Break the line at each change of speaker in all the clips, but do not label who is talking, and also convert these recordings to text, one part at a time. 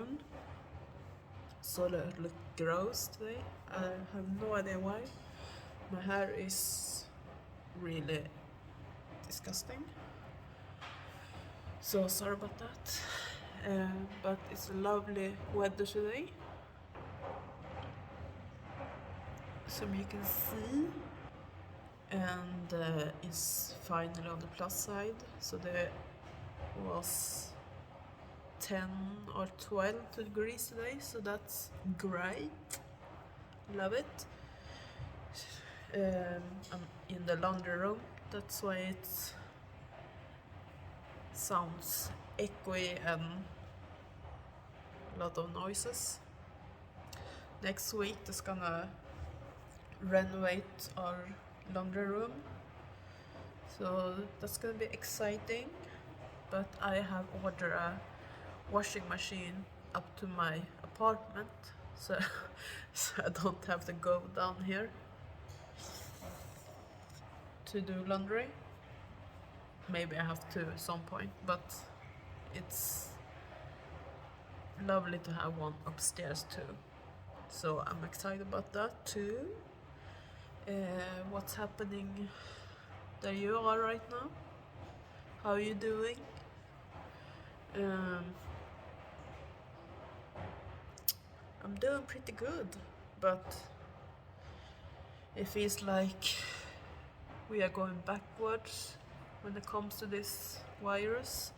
afternoon, so I look gross today. I have no idea why. My hair is really disgusting, so sorry about that. But it's a lovely weather today, some you can see, and it's finally on the plus side. So there was 10 or 12 degrees today, so that's great. Love it. I'm in the laundry room, that's why it sounds echoey and a lot of noises. Next week they're gonna renovate our laundry room, so that's gonna be exciting. But I have ordered a washing machine up to my apartment, so, so I don't have to go down here to do laundry. Maybe I have to at some point, but it's lovely to have one upstairs too, so I'm excited about that too. What's happening there you are right now? How are you doing? I'm doing pretty good, but it feels like we are going backwards when it comes to this virus.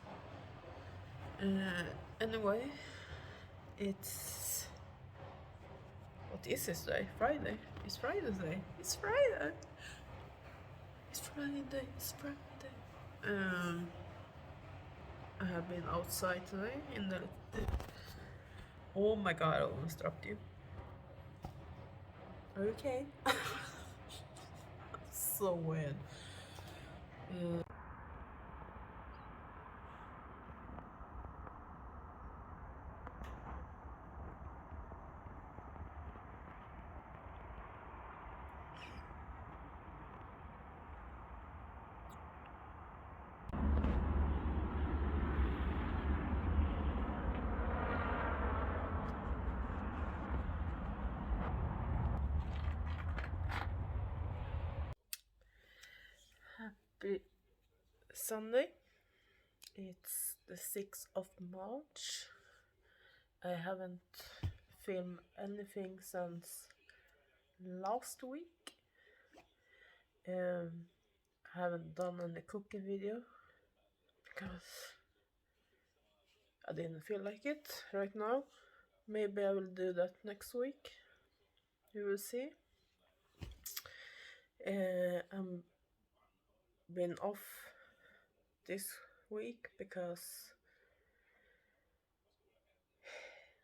Anyway, it's... what is this day? Friday? It's Friday today. It's Friday! It's Friday, it's Friday. I have been outside today in the... Oh my god, I almost dropped you. Are you okay? So weird. Happy Sunday. It's the 6th of March. I haven't filmed anything since last week. I haven't done any cooking video because I didn't feel like it right now. Maybe I will do that next week. You will see. I'm been off this week because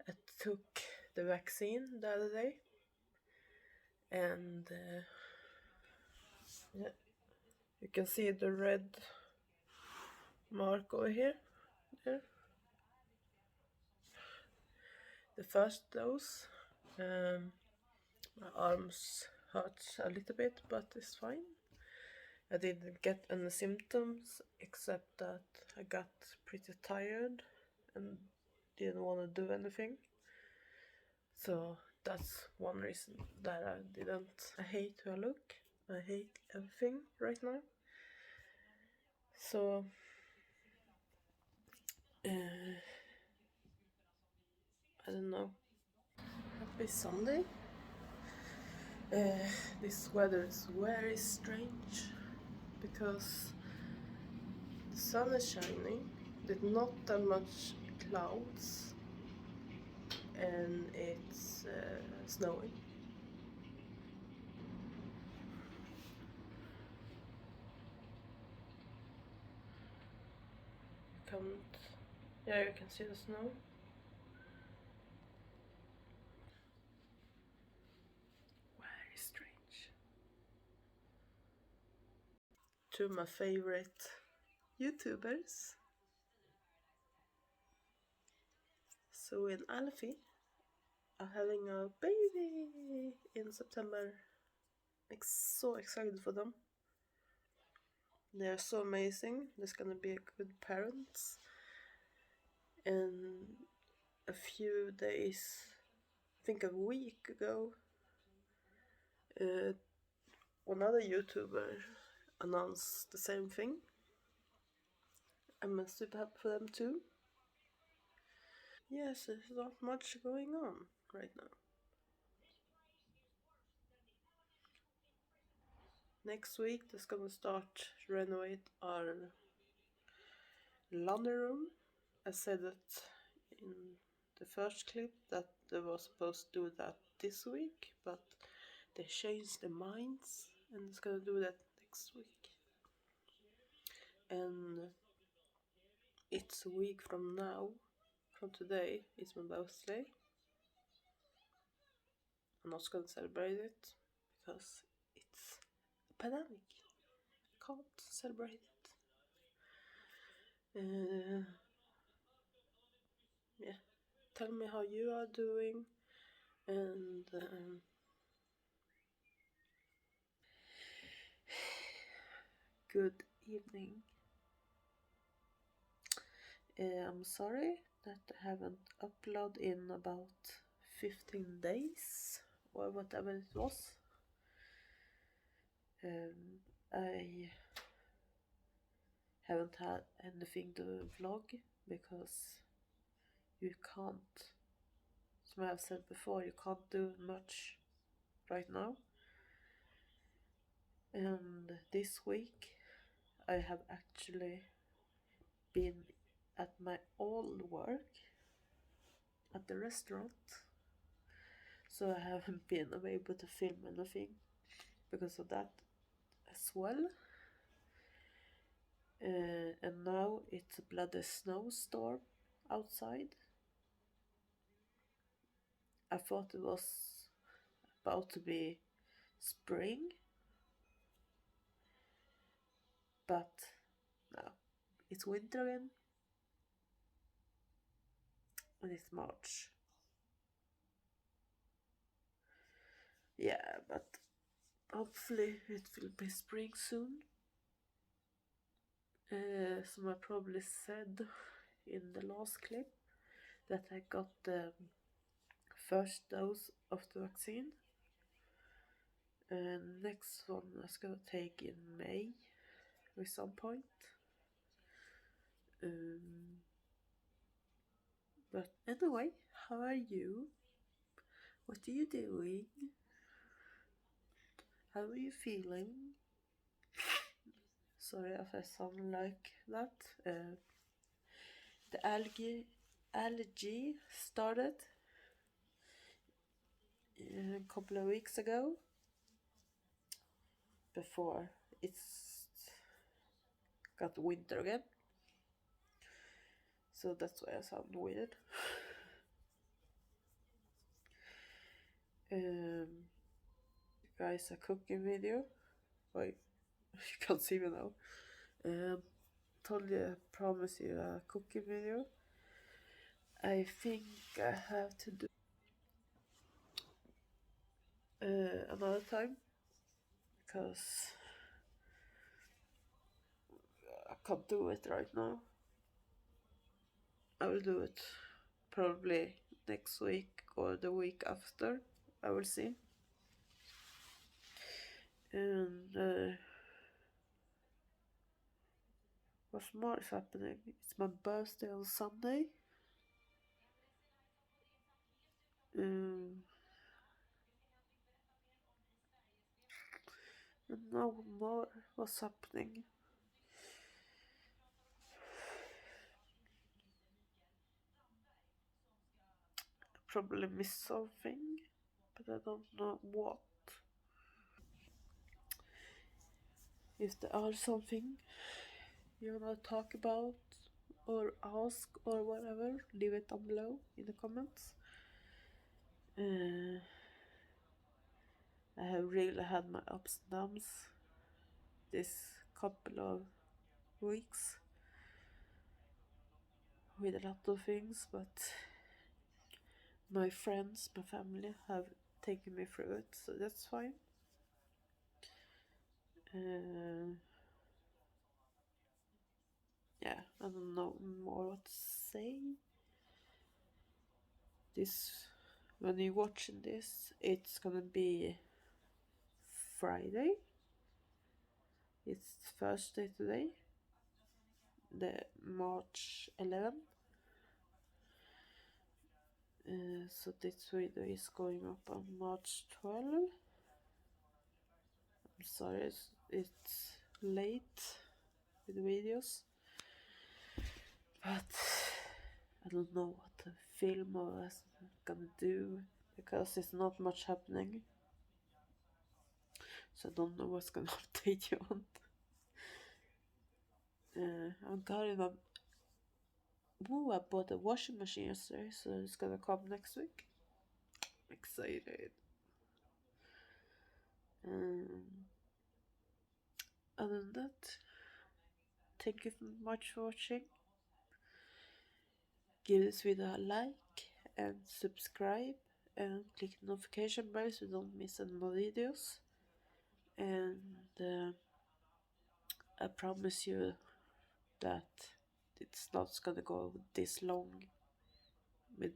I took the vaccine the other day, and yeah, you can see the red mark over here. There. The first dose. My arms hurts a little bit, but it's fine. I didn't get any symptoms except that I got pretty tired and didn't want to do anything. So that's one reason that I didn't. I hate how I look. I hate everything right now. So I don't know. Happy Sunday. This weather is very strange because the sun is shining, there's not that much clouds, and it's snowing. Yeah, you can see the snow. Very strange. Two of my favorite YouTubers, Zoe and Alfie, are having a baby in September. I'm so excited for them. They are so amazing. There's gonna be a good parents. And a few days, I think a week ago, another YouTuber announced the same thing. I'm super happy for them too. Yes, there's not much going on right now. Next week, they're gonna start renovate our laundry room. I said that in the first clip that they were supposed to do that this week, but they changed their minds and it's gonna do that next week. And it's a week from now, from today, it's my birthday. I'm not gonna celebrate it because it's a pandemic. I can't celebrate it. Yeah, tell me how you are doing and good evening. I'm sorry that I haven't uploaded in about 15 days or whatever it was. I haven't had anything to vlog because you can't, as I've said before, you can't do much right now. And this week I have actually been at my old work at the restaurant, so I haven't been able to film anything because of that as well. And now it's a bloody snowstorm outside. I thought it was about to be spring, but no, it's winter again, and it's March. Yeah, but hopefully it will be spring soon. Some I probably said in the last clip that I got the first dose of the vaccine. And next one I was gonna take in May at some point. But anyway, how are you? What are you doing? How are you feeling? Sorry if I sound like that. The allergy started a couple of weeks ago. Before it's got winter again. So that's why I sound weird. Guys, a cooking video. Wait, you can't see me now. Told you I promise you a cooking video. I think I have to do another time because I can't do it right now. I will do it probably next week or the week after. I will see. And what more is happening? It's my birthday on Sunday. And no more. What's happening? I probably missed something, but I don't know what. If there are something you wanna talk about or ask or whatever, leave it down below in the comments. I have really had my ups and downs this couple of weeks with a lot of things, but my friends, my family have taken me through it, so that's fine. Yeah, I don't know more what to say. this when you're watching this, it's gonna be Friday. It's Thursday today, the March 11th. So this video is going up on March 12th. I'm sorry, it's late with videos, but I don't know what to film or what I'm gonna do because it's not much happening. So I don't know what's gonna update you on. I'm going on. Ooh, I bought a washing machine yesterday, so it's gonna come next week. Excited. Other than that, thank you much for watching. Give this video a like and subscribe and click the notification bell so you don't miss any more videos. And I promise you that it's not gonna go this long with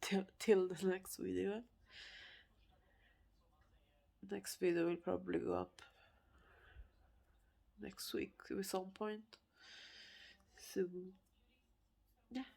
till the next video. Next video will probably go up next week at some point. So yeah.